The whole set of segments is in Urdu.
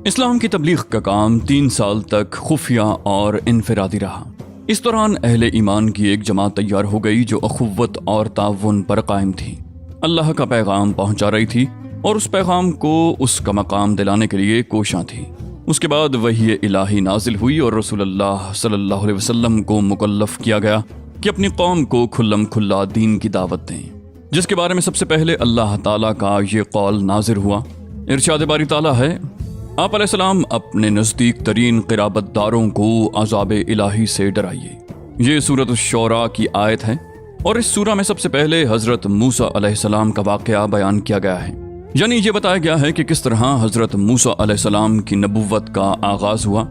اسلام کی تبلیغ کا کام 3 سال تک خفیہ اور انفرادی رہا۔ اس دوران اہل ایمان کی ایک جماعت تیار ہو گئی جو اخوت اور تعاون پر قائم تھی، اللہ کا پیغام پہنچا رہی تھی اور اس پیغام کو اس کا مقام دلانے کے لیے کوشاں تھی۔ اس کے بعد وحی الہی نازل ہوئی اور رسول اللہ صلی اللہ علیہ وسلم کو مکلف کیا گیا کہ اپنی قوم کو کھلم کھلا دین کی دعوت دیں، جس کے بارے میں سب سے پہلے اللہ تعالیٰ کا یہ قول نازل ہوا۔ ارشاد باری تعالیٰ ہے، آپ علیہ السلام اپنے نزدیک ترین قرابت داروں کو عذاب الہی سے ڈرائیے۔ یہ سورۃ الشعراء کی آیت ہے اور اس سورہ میں سب سے پہلے حضرت موسیٰ علیہ السلام کا واقعہ بیان کیا گیا ہے، یعنی یہ بتایا گیا ہے کہ کس طرح حضرت موسیٰ علیہ السلام کی نبوت کا آغاز ہوا،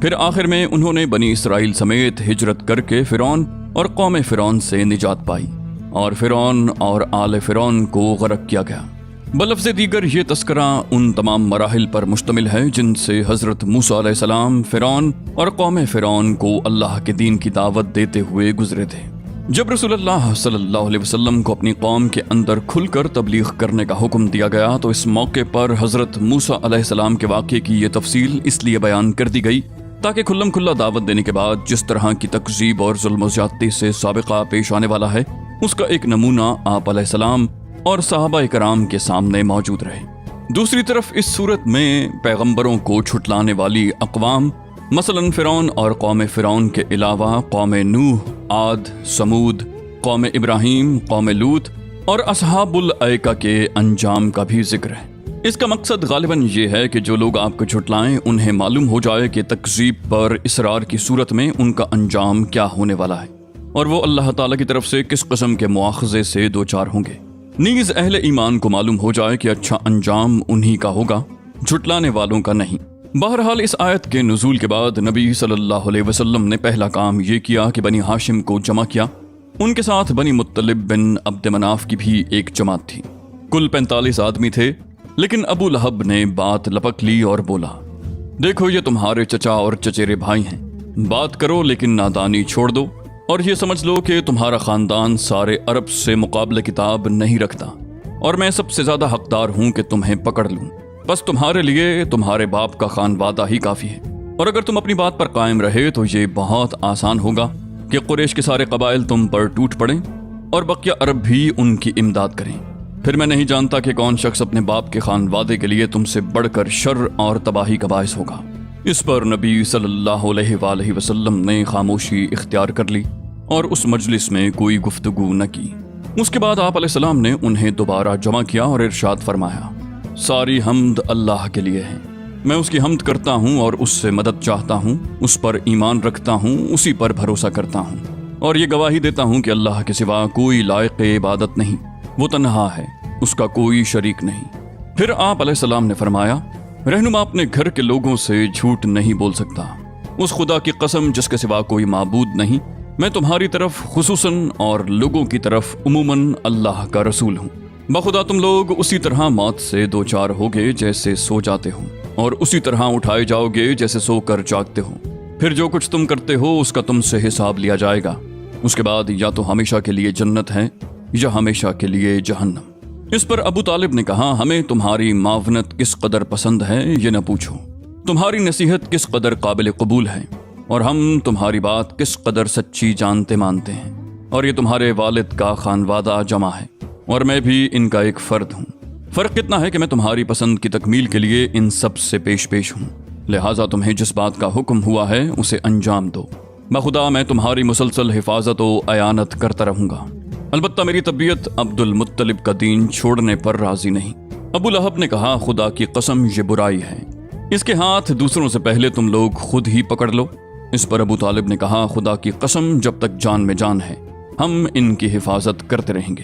پھر آخر میں انہوں نے بنی اسرائیل سمیت ہجرت کر کے فرعون اور قوم فرعون سے نجات پائی اور فرعون اور آل فرعون کو غرق کیا گیا۔ بلفظ دیگر یہ تذکرہ ان تمام مراحل پر مشتمل ہے جن سے حضرت موسیٰ علیہ السلام فرعون اور قوم فرعون کو اللہ کے دین کی دعوت دیتے ہوئے گزرے تھے۔ جب رسول اللہ صلی اللہ علیہ وسلم کو اپنی قوم کے اندر کھل کر تبلیغ کرنے کا حکم دیا گیا تو اس موقع پر حضرت موسیٰ علیہ السلام کے واقعے کی یہ تفصیل اس لیے بیان کر دی گئی تاکہ کھلم کھلا دعوت دینے کے بعد جس طرح کی تکذیب اور ظلم و زیادتی سے سابقہ پیش آنے والا ہے، اس کا ایک نمونہ آپ علیہ السلام اور صحابہ کرام کے سامنے موجود رہے۔ دوسری طرف اس صورت میں پیغمبروں کو چھٹلانے والی اقوام مثلا فرعون اور قوم فرعون کے علاوہ قوم نوح، عاد، سمود، قوم ابراہیم، قوم لوط اور اصحاب الایکہ کے انجام کا بھی ذکر ہے۔ اس کا مقصد غالباً یہ ہے کہ جو لوگ آپ کو جھٹلائیں انہیں معلوم ہو جائے کہ تکذیب پر اصرار کی صورت میں ان کا انجام کیا ہونے والا ہے اور وہ اللہ تعالیٰ کی طرف سے کس قسم کے مواخذے سے دوچار ہوں گے۔ نیز اہل ایمان کو معلوم ہو جائے کہ اچھا انجام انہی کا ہوگا، جھٹلانے والوں کا نہیں۔ بہرحال اس آیت کے نزول کے بعد نبی صلی اللہ علیہ وسلم نے پہلا کام یہ کیا کہ بنی ہاشم کو جمع کیا۔ ان کے ساتھ بنی مطلب بن عبد مناف کی بھی ایک جماعت تھی، کل 45 آدمی تھے، لیکن ابو لہب نے بات لپک لی اور بولا، دیکھو یہ تمہارے چچا اور چچیرے بھائی ہیں، بات کرو لیکن نادانی چھوڑ دو اور یہ سمجھ لو کہ تمہارا خاندان سارے عرب سے مقابلہ کتاب نہیں رکھتا اور میں سب سے زیادہ حقدار ہوں کہ تمہیں پکڑ لوں، بس تمہارے لیے تمہارے باپ کا خانوادہ ہی کافی ہے، اور اگر تم اپنی بات پر قائم رہے تو یہ بہت آسان ہوگا کہ قریش کے سارے قبائل تم پر ٹوٹ پڑیں اور بقیہ عرب بھی ان کی امداد کریں۔ پھر میں نہیں جانتا کہ کون شخص اپنے باپ کے خانوادے کے لیے تم سے بڑھ کر شر اور تباہی کا باعث ہوگا۔ اس پر نبی صلی اللہ علیہ وآلہ وسلم نے خاموشی اختیار کر لی اور اس مجلس میں کوئی گفتگو نہ کی۔ اس کے بعد آپ علیہ السلام نے انہیں دوبارہ جمع کیا اور ارشاد فرمایا، ساری حمد اللہ کے لیے ہے، میں اس کی حمد کرتا ہوں اور اس سے مدد چاہتا ہوں، اس پر ایمان رکھتا ہوں، اسی پر بھروسہ کرتا ہوں اور یہ گواہی دیتا ہوں کہ اللہ کے سوا کوئی لائق عبادت نہیں، وہ تنہا ہے، اس کا کوئی شریک نہیں۔ پھر آپ علیہ السلام نے فرمایا، رہنما اپنے گھر کے لوگوں سے جھوٹ نہیں بول سکتا، اس خدا کی قسم جس کے سوا کوئی معبود نہیں، میں تمہاری طرف خصوصاً اور لوگوں کی طرف عموماً اللہ کا رسول ہوں۔ بخدا تم لوگ اسی طرح موت سے دوچار ہوگے جیسے سو جاتے ہو اور اسی طرح اٹھائے جاؤ گے جیسے سو کر جاگتے ہو، پھر جو کچھ تم کرتے ہو اس کا تم سے حساب لیا جائے گا، اس کے بعد یا تو ہمیشہ کے لیے جنت ہے یا ہمیشہ کے لیے جہنم۔ اس پر ابو طالب نے کہا، ہمیں تمہاری معاونت کس قدر پسند ہے یہ نہ پوچھو، تمہاری نصیحت کس قدر قابل قبول ہے اور ہم تمہاری بات کس قدر سچی جانتے مانتے ہیں، اور یہ تمہارے والد کا خانوادہ جمع ہے اور میں بھی ان کا ایک فرد ہوں، فرق اتنا ہے کہ میں تمہاری پسند کی تکمیل کے لیے ان سب سے پیش ہوں، لہٰذا تمہیں جس بات کا حکم ہوا ہے اسے انجام دو، بخدا میں تمہاری مسلسل حفاظت و اعانت کرتا رہوں گا، البتہ میری طبیعت عبد المطلب کا دین چھوڑنے پر راضی نہیں۔ ابو لہب نے کہا، خدا کی قسم یہ برائی ہے، اس کے ہاتھ دوسروں سے پہلے تم لوگ خود ہی پکڑ لو۔ اس پر ابو طالب نے کہا، خدا کی قسم جب تک جان میں جان ہے ہم ان کی حفاظت کرتے رہیں گے۔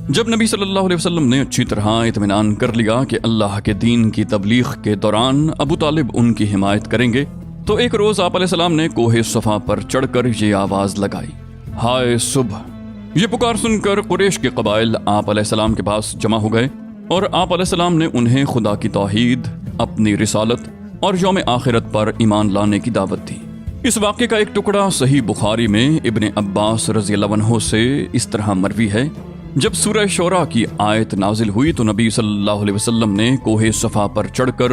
جب نبی صلی اللہ علیہ وسلم نے اچھی طرح اطمینان کر لیا کہ اللہ کے دین کی تبلیغ کے دوران ابو طالب ان کی حمایت کریں گے تو ایک روز آپ علیہ السلام نے کوہ صفا پر چڑھ کر یہ آواز لگائی، ہائے صبح۔ یہ پکار سن کر قریش کے قبائل آپ علیہ السلام کے پاس جمع ہو گئے اور آپ علیہ السلام نے انہیں خدا کی توحید، اپنی رسالت اور یوم آخرت پر ایمان لانے کی دعوت دی۔ اس واقعے کا ایک ٹکڑا صحیح بخاری میں ابن عباس رضی اللہ عنہ سے اس طرح مروی ہے، جب سورہ شعراء کی آیت نازل ہوئی تو نبی صلی اللہ علیہ وسلم نے کوہ صفا پر چڑھ کر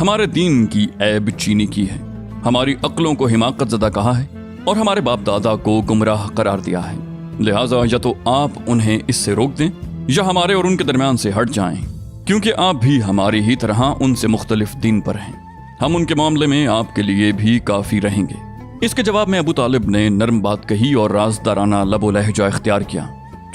ہمارے دین کی عیب چینی کی ہے، ہماری عقلوں کو حماقت زدہ کہا ہے اور ہمارے باپ دادا کو گمراہ قرار دیا ہے۔ لہٰذا یا تو آپ انہیں اس سے روک دیں یا ہمارے اور ان کے درمیان سے ہٹ جائیں، کیونکہ آپ بھی ہماری ہی طرح ان سے مختلف دین پر ہیں۔ ہم ان کے معاملے میں آپ کے لیے بھی کافی رہیں گے۔ اس کے جواب میں ابو طالب نے نرم بات کہی اور رازدارانہ لب و لہجہ اختیار کیا،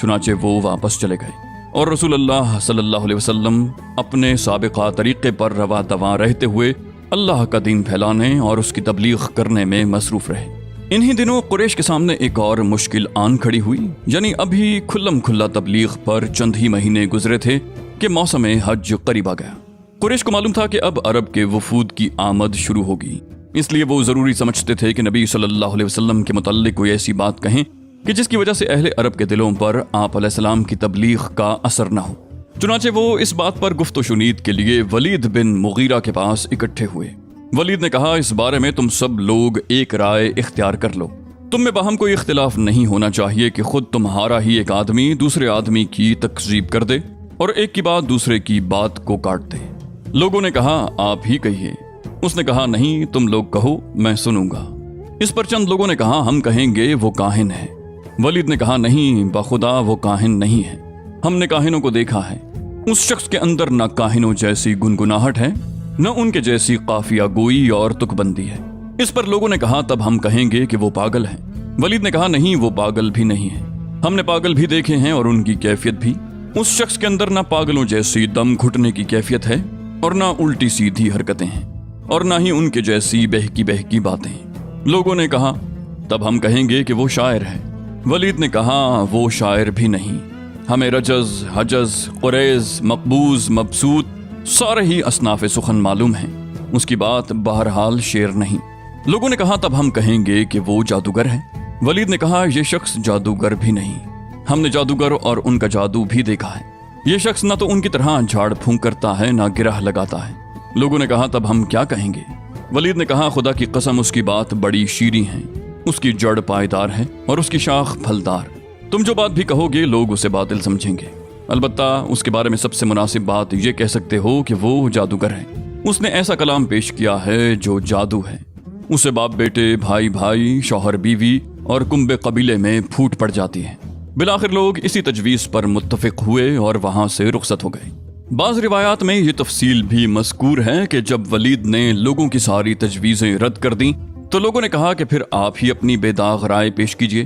چنانچہ وہ واپس چلے گئے اور رسول اللہ صلی اللہ علیہ وسلم اپنے سابقہ طریقے پر رواں دواں رہتے ہوئے اللہ کا دین پھیلانے اور اس کی تبلیغ کرنے میں مصروف رہے۔ انہی دنوں قریش کے سامنے ایک اور مشکل آن کھڑی ہوئی، یعنی ابھی کھلم کھلا تبلیغ پر چند ہی مہینے گزرے تھے کہ موسم حج قریب آ گیا۔ قریش کو معلوم تھا کہ اب عرب کے وفود کی آمد شروع ہوگی، اس لیے وہ ضروری سمجھتے تھے کہ نبی صلی اللہ علیہ وسلم کے متعلق کوئی ایسی بات کہیں کہ جس کی وجہ سے اہل عرب کے دلوں پر آپ علیہ السلام کی تبلیغ کا اثر نہ ہو۔ چنانچہ وہ اس بات پر گفت و شنید کے لیے ولید بن مغیرہ کے پاس اکٹھے ہوئے۔ ولید نے کہا، اس بارے میں تم سب لوگ ایک رائے اختیار کر لو۔ تم میں باہم کوئی اختلاف نہیں ہونا چاہیے کہ خود تمہارا ہی ایک آدمی دوسرے آدمی کی تکذیب کر دے اور ایک کی بات دوسرے کی بات کو کاٹ دے۔ لوگوں نے کہا، آپ ہی کہیے۔ اس نے کہا، نہیں، تم لوگ کہو، میں سنوں گا۔ اس پر چند لوگوں نے کہا، ہم کہیں گے وہ کاہن ہے۔ ولید نے کہا، نہیں، بخدا وہ کاہن نہیں ہے، ہم نے کاہنوں کو دیکھا ہے۔ اس شخص کے اندر نہ کاہنوں جیسی گنگناہٹ ہے، نہ ان کے جیسی قافیہ گوئی اور تک بندی ہے۔ اس پر لوگوں نے کہا، تب ہم کہیں گے کہ وہ پاگل ہے۔ ولید نے کہا، نہیں، وہ پاگل بھی نہیں ہے، ہم نے پاگل بھی دیکھے ہیں اور ان کی کیفیت بھی۔ اس شخص کے اندر نہ پاگلوں جیسی دم گھٹنے کی کیفیت ہے اور نہ الٹی سیدھی حرکتیں ہیں اور نہ ہی ان کے جیسی بہکی بہکی باتیں۔ لوگوں نے کہا، تب ہم کہیں گے کہ وہ شاعر ہے۔ ولید نے کہا، وہ شاعر بھی نہیں، ہمیں رجز، حجز، قریز، مقبوض، مبسوط سارے ہی اصناف سخن معلوم ہیں، اس کی بات بہرحال شعر نہیں۔ لوگوں نے کہا، تب ہم کہیں گے کہ وہ جادوگر ہے۔ ولید نے کہا، یہ شخص جادوگر بھی نہیں، ہم نے جادوگر اور ان کا جادو بھی دیکھا ہے۔ یہ شخص نہ تو ان کی طرح جھاڑ پھونک کرتا ہے نہ گرہ لگاتا ہے۔ لوگوں نے کہا، تب ہم کیا کہیں گے؟ ولید نے کہا، خدا کی قسم اس کی بات بڑی شیریں ہے، اس کی جڑ پائیدار ہے اور اس کی شاخ پھلدار۔ تم جو بات بھی کہو گے لوگ اسے باطل سمجھیں گے، البتہ اس کے بارے میں سب سے مناسب بات یہ کہہ سکتے ہو کہ وہ جادوگر ہے۔ اس نے ایسا کلام پیش کیا ہے جو جادو ہے، اسے باپ بیٹے، بھائی بھائی، شوہر بیوی اور کنبے قبیلے میں پھوٹ پڑ جاتی ہے۔ بالآخر لوگ اسی تجویز پر متفق ہوئے اور وہاں سے رخصت ہو گئے۔ بعض روایات میں یہ تفصیل بھی مذکور ہے کہ جب ولید نے لوگوں کی ساری تجویزیں رد کر دیں تو لوگوں نے کہا کہ پھر آپ ہی اپنی بے داغ رائے پیش کیجیے۔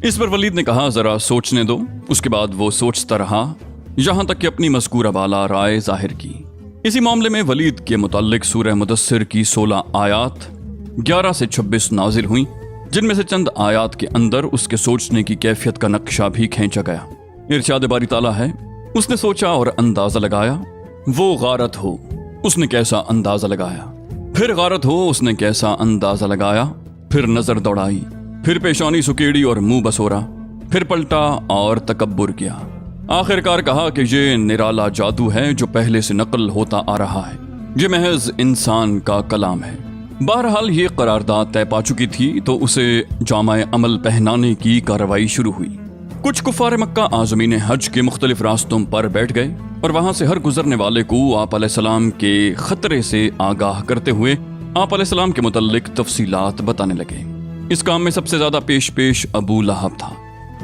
اس پر ولید نے کہا، ذرا سوچنے دو۔ اس کے بعد وہ سوچتا رہا یہاں تک کہ اپنی مذکورہ بالا رائے ظاہر کی۔ اسی معاملے میں ولید کے متعلق سورہ مدثر کی 16 آیات 11 سے 26 نازل ہوئیں، جن میں سے چند آیات کے اندر اس کے سوچنے کی کیفیت کا نقشہ بھی کھینچا گیا۔ ارشاد باری تعالیٰ ہے، اس نے سوچا اور اندازہ لگایا، وہ غارت ہو، اس نے کیسا اندازہ لگایا، پھر غارت ہو، اس نے کیسا اندازہ لگایا، پھر نظر دوڑائی، پھر پیشانی سکیڑی اور منہ بسورا، پھر پلٹا اور تکبر کیا۔ آخر کار کہا کہ یہ نرالا جادو ہے جو پہلے سے نقل ہوتا آ رہا ہے، یہ محض انسان کا کلام ہے۔ بہرحال یہ قرارداد طے پا چکی تھی تو اسے جامع عمل پہنانے کی کارروائی شروع ہوئی۔ کچھ کفار مکہ عازمین حج کے مختلف راستوں پر بیٹھ گئے اور وہاں سے ہر گزرنے والے کو آپ علیہ السلام کے خطرے سے آگاہ کرتے ہوئے آپ علیہ السلام کے متعلق تفصیلات بتانے لگے۔ اس کام میں سب سے زیادہ پیش ابو لہب تھا۔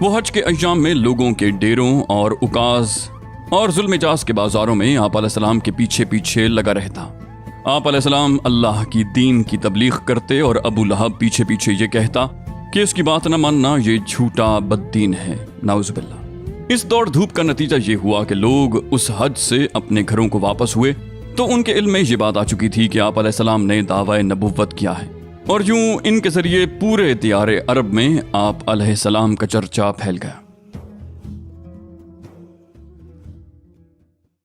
وہ حج کے ایام میں لوگوں کے ڈیروں اور اکاز اور ظلم جاز کے بازاروں میں آپ علیہ السلام کے پیچھے پیچھے لگا رہتا۔ آپ علیہ السلام اللہ کی دین کی تبلیغ کرتے اور ابو لہب پیچھے پیچھے یہ کہتا کہ اس کی بات نہ ماننا یہ جھوٹا بددین ہے، نعوذ باللہ۔ اس دوڑ دھوپ کا نتیجہ یہ ہوا کہ لوگ اس حج سے اپنے گھروں کو واپس ہوئے تو ان کے علم میں یہ بات آ چکی تھی کہ آپ علیہ السلام نے دعوی نبوت کیا ہے، اور یوں ان کے ذریعے پورے دیار عرب میں آپ علیہ السلام کا چرچا پھیل گیا۔